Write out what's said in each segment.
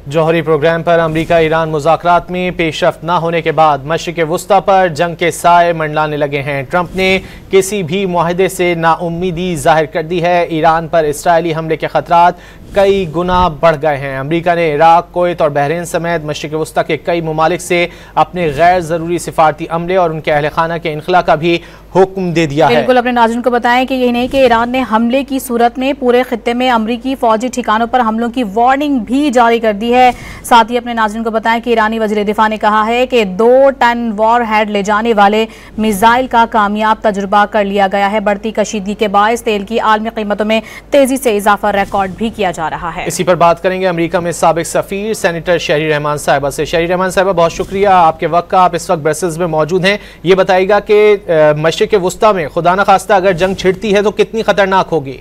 जौहरी programme पर अमरीका Iran मुज़ाकरात में पेशरफ्त न होने के बाद मशरिक़ वुस्ता पर जंग के साए मंडलाने लगे हैं। ट्रंप ने किसी भी मुआहदे से नाउम्मीदी जाहिर कर दी है। ईरान पर इसराइली हमले के खतरात कई गुना बढ़ गए हैं। अमरीका ने इराक, कुवैत और बहरीन समेत मशरिक़ वुस्ता के कई ममालिक से अपने गैर ज़रूरी सिफारती अमले और उनके अहल खाना के इनखला का भी हुक्म दे दिया है। बिल्कुल, अपने नाज़रीन को बताएं कि यही नहीं कि ईरान ने हमले की सूरत में पूरे खित्ते में अमरीकी फौजी ठिकानों पर हमलों की वार्निंग भी जारी कर दी है। साथ ही अपने नाज़रीन को बताएं कि ईरानी वज़ीर दिफा ने कहा है कि 2 टन वॉर हेड ले जाने वाले मिसाइल का कामयाब तजुर्बा कर लिया गया है। बढ़ती कशीदगी के बायस तेल की आलमी कीमतों में तेजी से इजाफा रिकॉर्ड भी किया जा रहा है। इसी पर बात करेंगे अमेरिका में साबिक सफीर सेनेटर शहरी रहमान साहिबा से। शहरी रहमान साहिबा, बहुत शुक्रिया आपके वक्त का। आप इस वक्त ब्रसेल्स में मौजूद हैं। ये बताइएगा कि मशरिक़ वुस्ता में खुदा न खास्ता अगर जंग छिड़ती है तो कितनी खतरनाक होगी?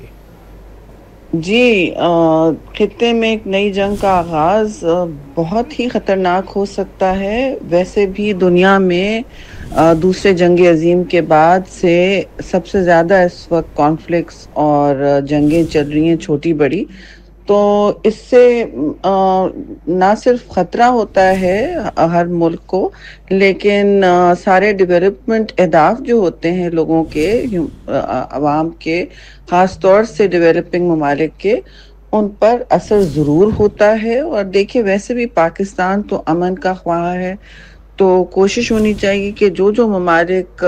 जी, खित्ते में एक नई जंग का आगाज बहुत ही खतरनाक हो सकता है। वैसे भी दुनिया में दूसरे जंग अजीम के बाद से सबसे ज़्यादा इस वक्त कॉन्फ्लिक्ट्स और जंगें चल रही हैं, छोटी बड़ी। तो इससे ना सिर्फ ख़तरा होता है हर मुल्क को, लेकिन सारे डेवलपमेंट अहदाफ जो होते हैं लोगों के, अवाम के, ख़ास तौर से डेवलपिंग ममालिक के, उन पर असर ज़रूर होता है। और देखिए, वैसे भी पाकिस्तान तो अमन का ख्वाह है, तो कोशिश होनी चाहिए कि जो ममालिक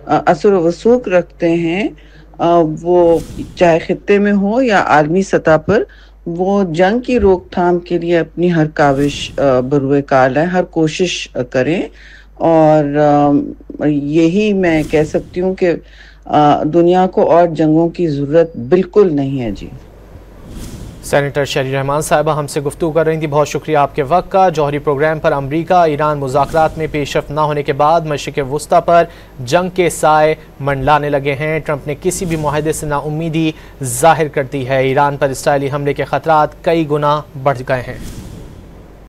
असर व वसूक रखते हैं, वो चाहे खित्ते में हो या आलमी सतह पर, वो जंग की रोकथाम के लिए अपनी हर काविश बरूए कार लाएं, हर कोशिश करें। और यही मैं कह सकती हूँ कि दुनिया को और जंगों की ज़रूरत बिल्कुल नहीं है। जी, सेनेटर शहरी रहमान साहिबा हमसे गुफ्तगू कर रही थी। बहुत शुक्रिया आपके वक्त का। जौहरी प्रोग्राम पर अमरीका ईरान मुज़ाकरात में पेशरफ्त न होने के बाद मशरिक़ वुस्ता पर जंग के साए मंडलाने लगे हैं। ट्रंप ने किसी भी मुआहदे से नाउम्मीदी जाहिर कर दी है। ईरान पर इसराइली हमले के खतरात कई गुना बढ़ गए हैं।